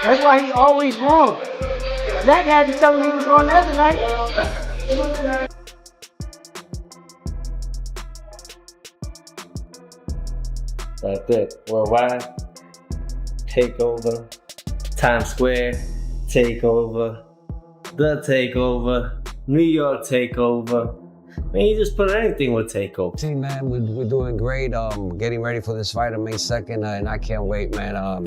That's why he always wrong. Zach had to tell him he was wrong the other night. That's it. Worldwide. Takeover. Times Square. Takeover. The Takeover. New York Takeover. Man, you just put anything with Takeover. Team, man, we're doing great. Getting ready for this fight on May 2nd, and I can't wait, man.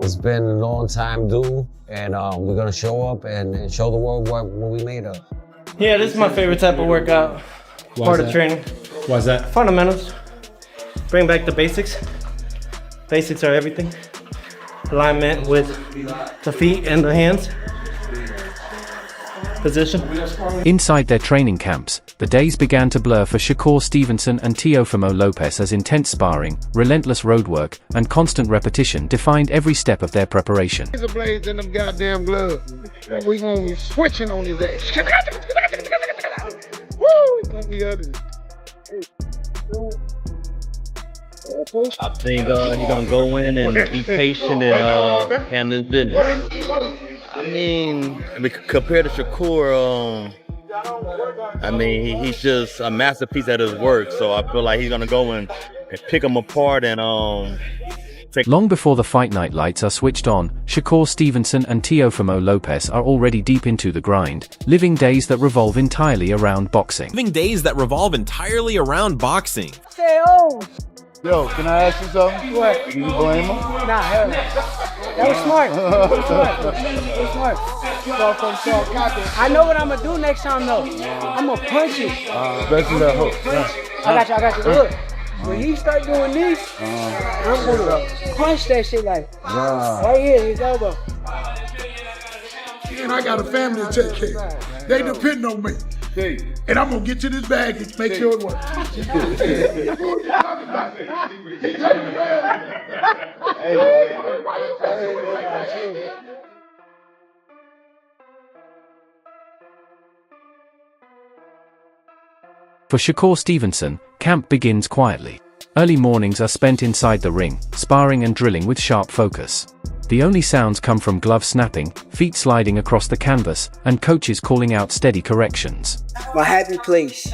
It's been a long time due, and we're gonna show up and show the world what we made of. Yeah, this is my favorite type of workout. Part of training. Why's that? Fundamentals. Bring back the basics. Basics are everything. Alignment with the feet and the hands. Position. Inside their training camps, the days began to blur for Shakur Stevenson and Teofimo Lopez as intense sparring, relentless road work, and constant repetition defined every step of their preparation. Razor blades in them goddamn gloves. We gonna be switching on his ass. Woo! It's gonna be ugly. I think he's gonna go in and be patient and handle his business. I mean, compared to Shakur, I mean, he's just a masterpiece at his work. So I feel like he's gonna go and pick him apart and Long before the fight night lights are switched on, Shakur Stevenson and Teofimo Lopez are already deep into the grind, living days that revolve entirely around boxing. Living days that revolve entirely around boxing. Yo, can I ask you something? What? Do you blame him? Nah, hell no. That was smart. That was smart. I know what I'm gonna do next time though. I'm gonna punch it. Especially that hook. I got you. Look, when he start doing this, I'm gonna punch that shit like right here, his elbow. And I got a family to take care of. They depend on me. And I'm gonna get to this bag and make sure it works. For Shakur Stevenson, camp begins quietly. Early mornings are spent inside the ring, sparring and drilling with sharp focus. The only sounds come from gloves snapping, feet sliding across the canvas, and coaches calling out steady corrections. My happy place.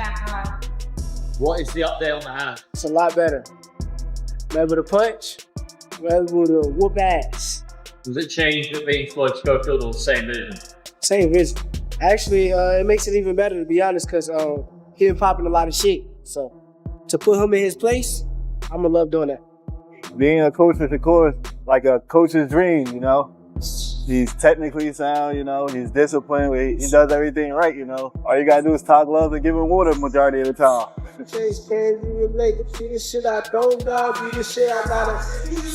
what is the update on the hand? It's a lot better. I'm able to punch. I'm able to whoop ass. Does it change that being Floyd Schofield or the same vision? Same vision. Actually, it makes it even better, to be honest, because he been popping a lot of shit. So to put him in his place, I'm gonna love doing that. Being a coach is, of course, like a coach's dream, you know. He's technically sound, you know, he's disciplined, he does everything right, you know. All you gotta do is talk love and give him water majority of the time. Chase can't relate. See the shit I don't got, do the shit I gotta.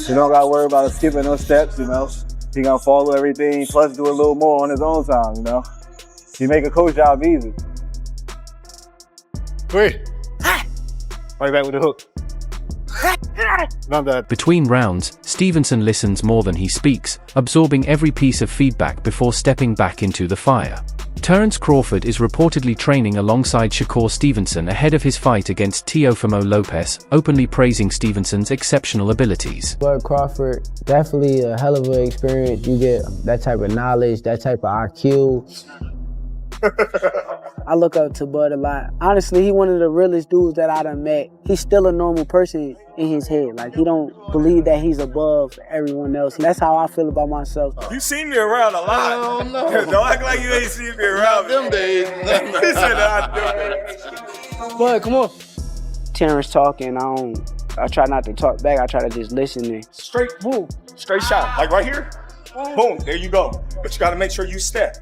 You don't gotta worry about skipping no steps, you know. He gonna follow everything, plus do a little more on his own time, you know. He make a coach job easy. Wait. Right back with the hook. Not that. Between rounds, Stevenson listens more than he speaks, absorbing every piece of feedback before stepping back into the fire. Terence Crawford is reportedly training alongside Shakur Stevenson ahead of his fight against Teofimo Lopez, openly praising Stevenson's exceptional abilities. Bud Crawford, definitely a hell of an experience. You get that type of knowledge, that type of IQ. I look up to Bud a lot. Honestly, he one of the realest dudes that I done met. He's still a normal person in his head. Like, he don't believe that he's above everyone else. That's how I feel about myself. You seen me around a lot. Oh, no. Don't act like you ain't seen me around. Them days. He said that I do. Bud, come on. Terrence talking, I try not to talk back. I try to just listen and Straight, boom, straight shot. Like right here, boom, there you go. But you gotta make sure you step.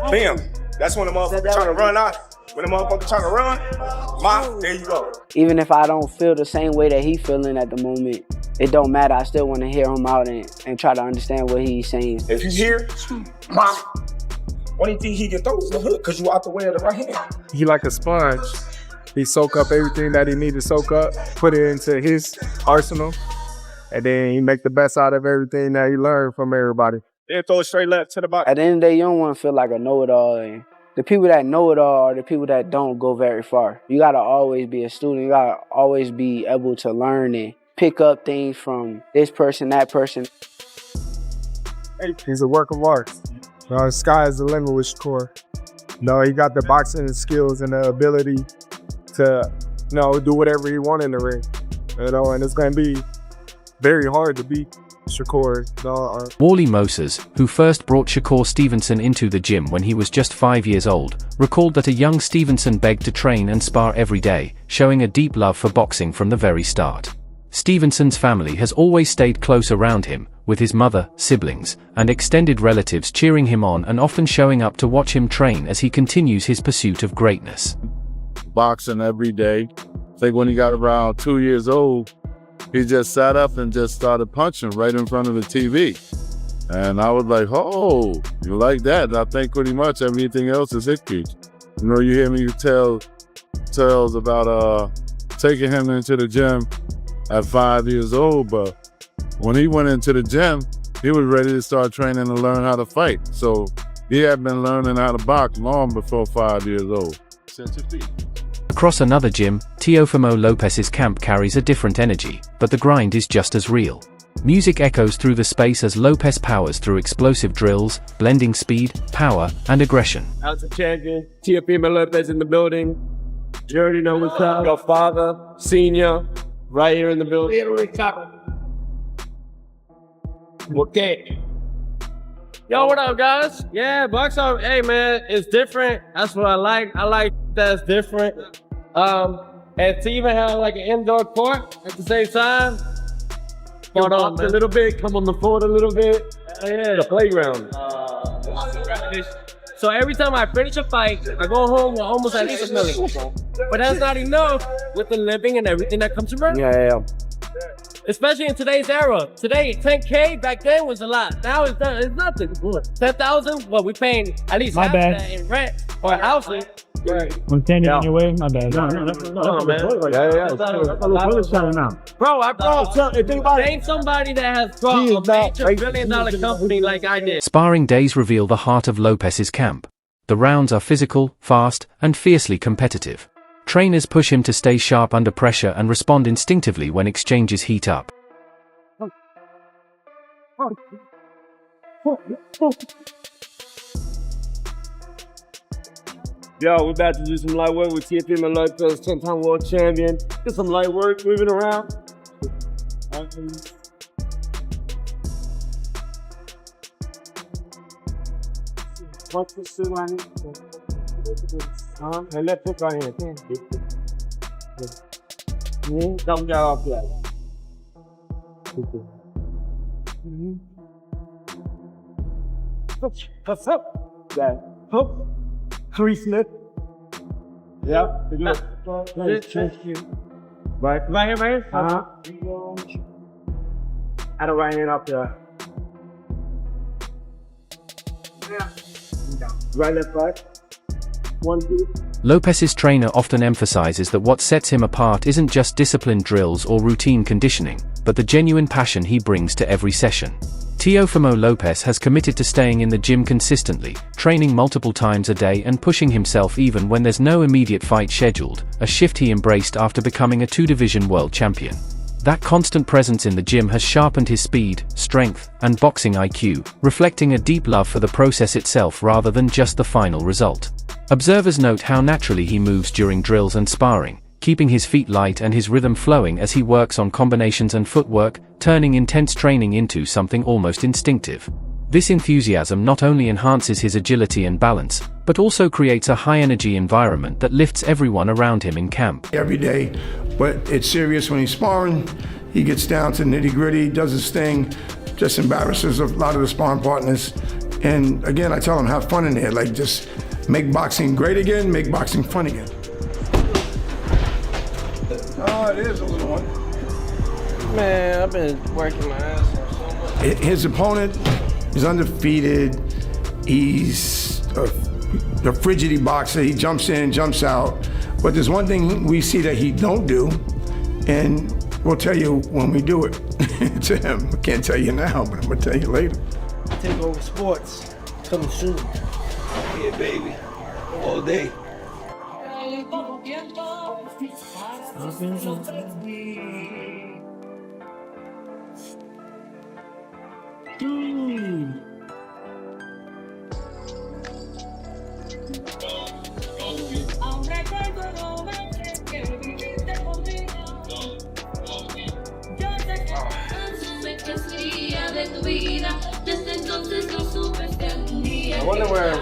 Bam. That's when the motherfucker trying to run out. When the motherfucker trying to run, there you go. even if I don't feel the same way that he feeling at the moment, it don't matter. I still want to hear him out and try to understand what he's saying. If he's here, what do you think he can throw the hook? Because you out the way of the right hand. He like a sponge. He soak up everything that he need to soak up, put it into his arsenal, and then he make the best out of everything that he learned from everybody. Then throw it straight left to the bottom. At the end of the day, you don't want to feel like a know-it-all. And the people that know it all are the people that don't go very far. You got to always be a student. You got to always be able to learn and pick up things from this person, that person. He's a work of art. The sky is the limit with Shakur. He got the boxing skills and the ability to, do whatever he wants in the ring. And it's going to be very hard to beat Shakur. Wally Moses, who first brought Shakur Stevenson into the gym when he was just 5 years old, recalled that a young Stevenson begged to train and spar every day, showing a deep love for boxing from the very start. Stevenson's family has always stayed close around him, with his mother, siblings, and extended relatives cheering him on and often showing up to watch him train as he continues his pursuit of greatness. Boxing every day. I think when he got around 2 years old, he just sat up and just started punching right in front of the TV. And I was like, oh, you like that? And I think pretty much everything else is history. You hear me tales about taking him into the gym at 5 years old, but when he went into the gym, he was ready to start training to learn how to fight. So he had been learning how to box long before 5 years old. Across another gym, Teofimo Lopez's camp carries a different energy, but the grind is just as real. Music echoes through the space as Lopez powers through explosive drills, blending speed, power, and aggression. Out the champion, Teofimo Lopez in the building. You already know what's up. Your father, senior, right here in the building. Okay. Yo, what up, guys? Yeah, boxing. Hey, man, it's different. That's what I like. I like that it's different. And to even have like an indoor court at the same time. Spot on a little bit, come on the floor a little bit. Yeah, the playground. So every time I finish a fight, I go home with almost at least $1 million. But that's not enough with the living and everything that comes from it. Yeah. Especially in today's era. Today, 10K back then was a lot. Now it's nothing. 10,000, well, we paying at least half that in rent or housing. I'm standing in your way. My bad. No, man. Bro, ain't somebody that has brought a major $1 billion company like I did. Sparring days reveal the heart of Lopez's camp. The rounds are physical, fast, and fiercely competitive. Trainers push him to stay sharp under pressure and respond instinctively when exchanges heat up. Yo, we're about to do some light work with Teofimo Lopez, 10-time world champion. Get some light work, moving around. What's the suit on it? And let's put right here. Don't get off that. What's up? That hook. Crease it. Yeah. Right here. Add a right hand up there. Yeah. Right, left, right. 1, 2. Lopez's trainer often emphasizes that what sets him apart isn't just disciplined drills or routine conditioning, but the genuine passion he brings to every session. Teofimo Lopez has committed to staying in the gym consistently, training multiple times a day and pushing himself even when there's no immediate fight scheduled, a shift he embraced after becoming a 2-division world champion. That constant presence in the gym has sharpened his speed, strength, and boxing IQ, reflecting a deep love for the process itself rather than just the final result. Observers note how naturally he moves during drills and sparring, keeping his feet light and his rhythm flowing as he works on combinations and footwork, turning intense training into something almost instinctive. This enthusiasm not only enhances his agility and balance, but also creates a high-energy environment that lifts everyone around him in camp. Every day, but it's serious when he's sparring. He gets down to nitty-gritty, does his thing, just embarrasses a lot of the sparring partners. And again, I tell him, have fun in there. Like, just make boxing great again, make boxing fun again. Oh, it is a little one. Man, I've been working my ass off so much. His opponent is undefeated. He's a frigidity boxer. He jumps in, jumps out. But there's one thing we see that he don't do, and we'll tell you when we do it to him. I can't tell you now, but I'm gonna tell you later. Take over sports. Coming soon. Yeah, baby. All day. I wonder where.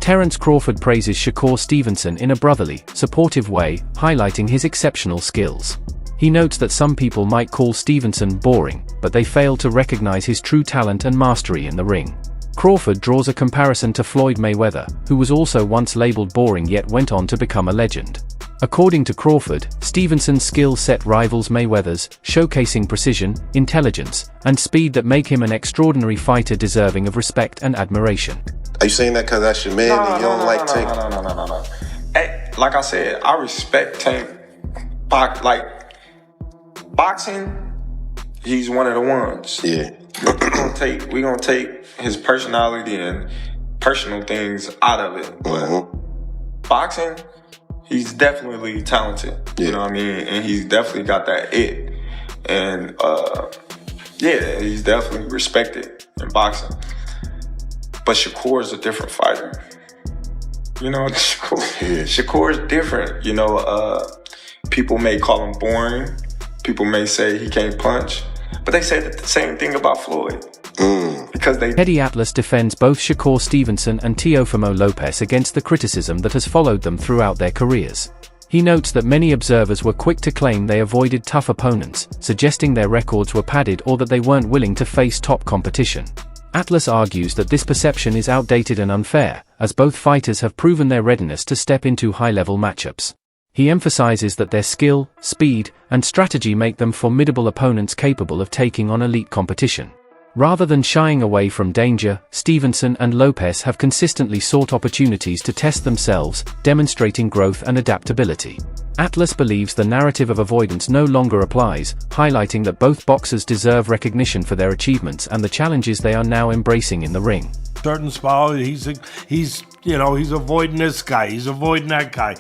Terence Crawford praises Shakur Stevenson in a brotherly, supportive way, highlighting his exceptional skills. He notes that some people might call Stevenson boring, but they fail to recognize his true talent and mastery in the ring. Crawford draws a comparison to Floyd Mayweather, who was also once labeled boring yet went on to become a legend. According to Crawford, Stevenson's skill set rivals Mayweather's, showcasing precision, intelligence, and speed that make him an extraordinary fighter deserving of respect and admiration. Are you saying that because that's your man and you don't like Tank? No. Hey, like I said, I respect Tank. Boxing, he's one of the ones. Yeah. We're gonna take his personality and personal things out of it. But boxing, he's definitely talented. You know what I mean? And he's definitely got that it. And yeah, he's definitely respected in boxing. But Shakur is a different fighter. You know, Shakur is different. You know, people may call him boring. People may say he can't punch. But they say the same thing about Floyd. Because Teddy Atlas defends both Shakur Stevenson and Teofimo Lopez against the criticism that has followed them throughout their careers. He notes that many observers were quick to claim they avoided tough opponents, suggesting their records were padded or that they weren't willing to face top competition. Atlas argues that this perception is outdated and unfair, as both fighters have proven their readiness to step into high-level matchups. He emphasizes that their skill, speed, and strategy make them formidable opponents capable of taking on elite competition. Rather than shying away from danger, Stevenson and Lopez have consistently sought opportunities to test themselves, demonstrating growth and adaptability. Atlas believes the narrative of avoidance no longer applies, highlighting that both boxers deserve recognition for their achievements and the challenges they are now embracing in the ring. Certain spot, he's avoiding this guy, he's avoiding that guy.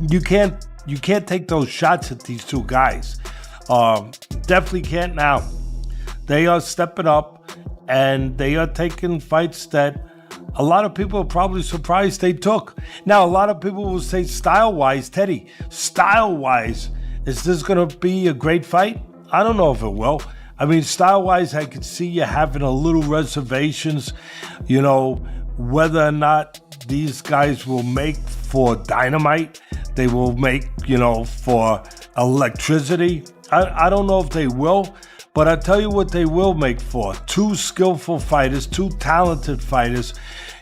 You can't take those shots at these two guys. Definitely can't now. They are stepping up and they are taking fights that a lot of people are probably surprised they took. Now, a lot of people will say style-wise, Teddy, style-wise, is this going to be a great fight? I don't know if it will. I mean, style-wise, I could see you having a little reservations, you know, whether or not these guys will make for dynamite, they will make, you know, for electricity. I don't know if they will. But I tell you what they will make for. Two skillful fighters, two talented fighters,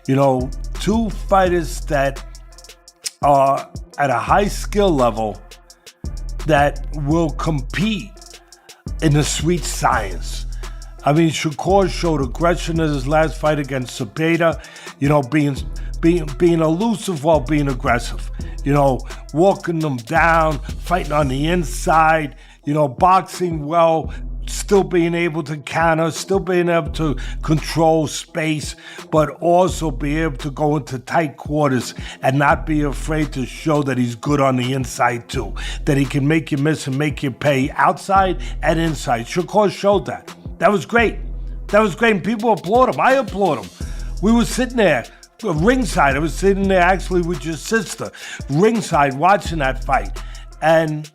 you know, two fighters that are at a high skill level that will compete in the sweet science. I mean, Shakur showed aggression in his last fight against Cepeda, you know, being elusive while being aggressive, you know, walking them down, fighting on the inside, you know, boxing well, still being able to counter, still being able to control space, but also be able to go into tight quarters and not be afraid to show that he's good on the inside too, that he can make you miss and make you pay outside and inside. Shakur showed that. That was great. That was great, and people applaud him. I applaud him. We were sitting there, ringside. I was sitting there actually with your sister, ringside, watching that fight, and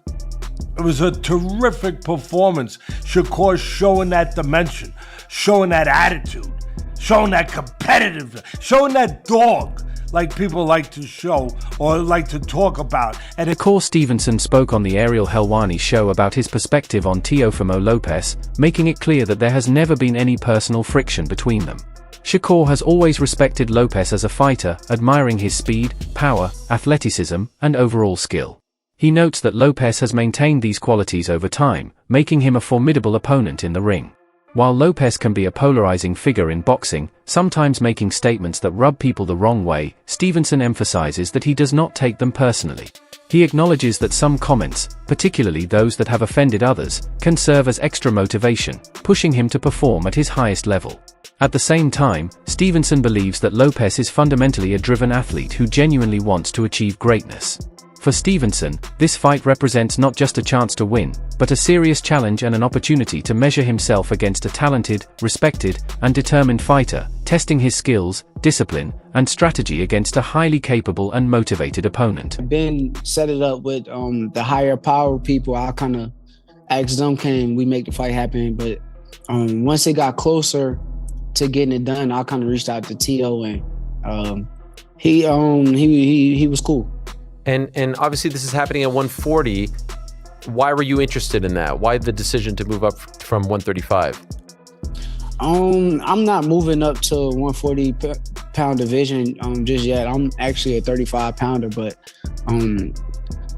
it was a terrific performance. Shakur showing that dimension, showing that attitude, showing that competitive, showing that dog like people like to show or like to talk about. And Shakur Stevenson spoke on the Ariel Helwani show about his perspective on Teofimo Lopez, making it clear that there has never been any personal friction between them. Shakur has always respected Lopez as a fighter, admiring his speed, power, athleticism, and overall skill. He notes that Lopez has maintained these qualities over time, making him a formidable opponent in the ring. While Lopez can be a polarizing figure in boxing, sometimes making statements that rub people the wrong way, Stevenson emphasizes that he does not take them personally. He acknowledges that some comments, particularly those that have offended others, can serve as extra motivation, pushing him to perform at his highest level. At the same time, Stevenson believes that Lopez is fundamentally a driven athlete who genuinely wants to achieve greatness. For Stevenson, this fight represents not just a chance to win, but a serious challenge and an opportunity to measure himself against a talented, respected, and determined fighter, testing his skills, discipline, and strategy against a highly capable and motivated opponent. Ben set it up with the higher power people. I kind of asked them, can we make the fight happen? But once it got closer to getting it done, I kind of reached out to Tio, and he was cool. And obviously this is happening at 140. Why were you interested in that? Why the decision to move up from 135? I'm not moving up to 140 pound division just yet. I'm actually a 35 pounder, but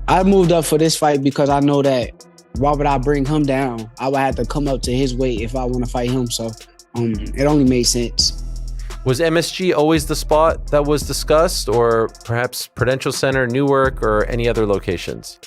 I moved up for this fight because I know that why would I bring him down? I would have to come up to his weight if I want to fight him. So it only made sense. Was MSG always the spot that was discussed, or perhaps Prudential Center, Newark, or any other locations?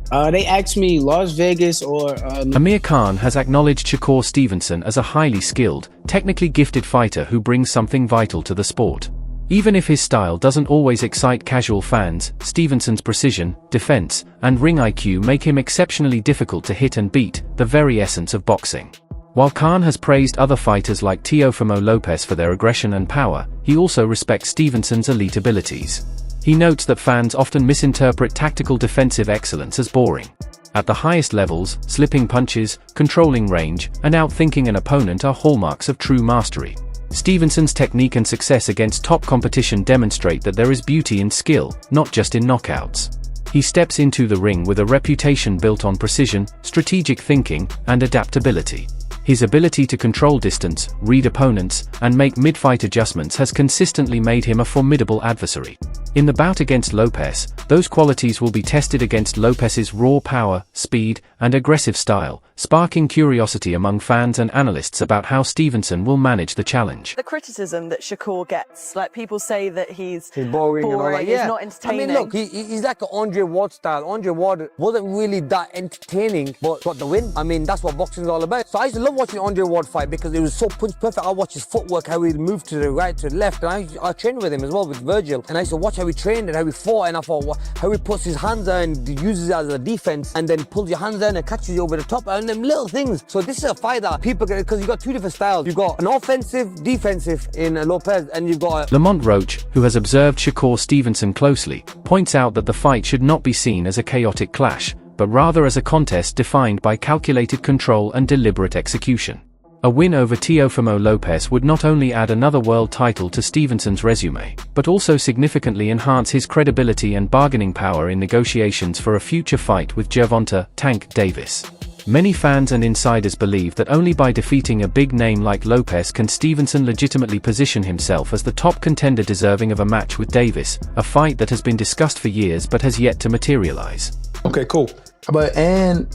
They asked me Las Vegas or... Amir Khan has acknowledged Shakur Stevenson as a highly skilled, technically gifted fighter who brings something vital to the sport. Even if his style doesn't always excite casual fans, Stevenson's precision, defense, and ring IQ make him exceptionally difficult to hit and beat, the very essence of boxing. While Khan has praised other fighters like Teofimo Lopez for their aggression and power, he also respects Stevenson's elite abilities. He notes that fans often misinterpret tactical defensive excellence as boring. At the highest levels, slipping punches, controlling range, and outthinking an opponent are hallmarks of true mastery. Stevenson's technique and success against top competition demonstrate that there is beauty in skill, not just in knockouts. He steps into the ring with a reputation built on precision, strategic thinking, and adaptability. His ability to control distance, read opponents, and make mid-fight adjustments has consistently made him a formidable adversary. In the bout against Lopez, those qualities will be tested against Lopez's raw power, speed, and aggressive style, sparking curiosity among fans and analysts about how Stevenson will manage the challenge. The criticism that Shakur gets, like people say that he's boring and all that. he's not entertaining. I mean, look, he's like an Andre Ward style. Andre Ward wasn't really that entertaining, but got the win. I mean, that's what boxing is all about. So I used to love watching Andre Ward fight because it was so punch perfect. I watched his footwork, how he moved to the right, to the left, and I trained with him as well, with Virgil. And I used to watch how he trained and how he fought, and I thought how he puts his hands out and uses it as a defense, and then pulls your hands down and catches you over the top, and them little things. So this is a fight that people get, because you've got two different styles. You've got an offensive, defensive in Lopez, and you've got Lamont Roach, who has observed Shakur Stevenson closely, points out that the fight should not be seen as a chaotic clash, but rather as a contest defined by calculated control and deliberate execution. A win over Teofimo Lopez would not only add another world title to Stevenson's resume, but also significantly enhance his credibility and bargaining power in negotiations for a future fight with Gervonta "Tank" Davis. Many fans and insiders believe that only by defeating a big name like Lopez can Stevenson legitimately position himself as the top contender deserving of a match with Davis, a fight that has been discussed for years but has yet to materialize. Okay, cool. But and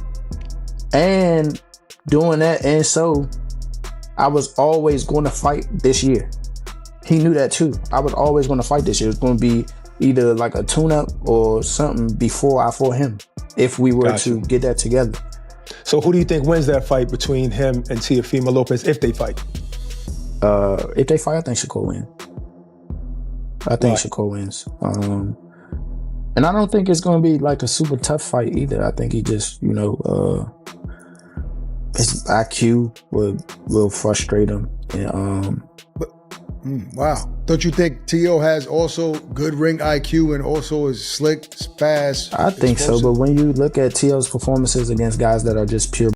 doing that, and so I was always going to fight this year. He knew that too. I was always going to fight this year. It was going to be either like a tune-up or something before I fought him, if we were to get that together. So who do you think wins that fight between him and Teofimo Lopez if they fight? If they fight, I think Shakur wins. I think Shakur wins. And I don't think it's going to be like a super tough fight either. I think he just, his IQ will frustrate him. And, wow. Don't you think Tio has also good ring IQ and also is slick, fast? I think so, but when you look at Tio's performances against guys that are just pure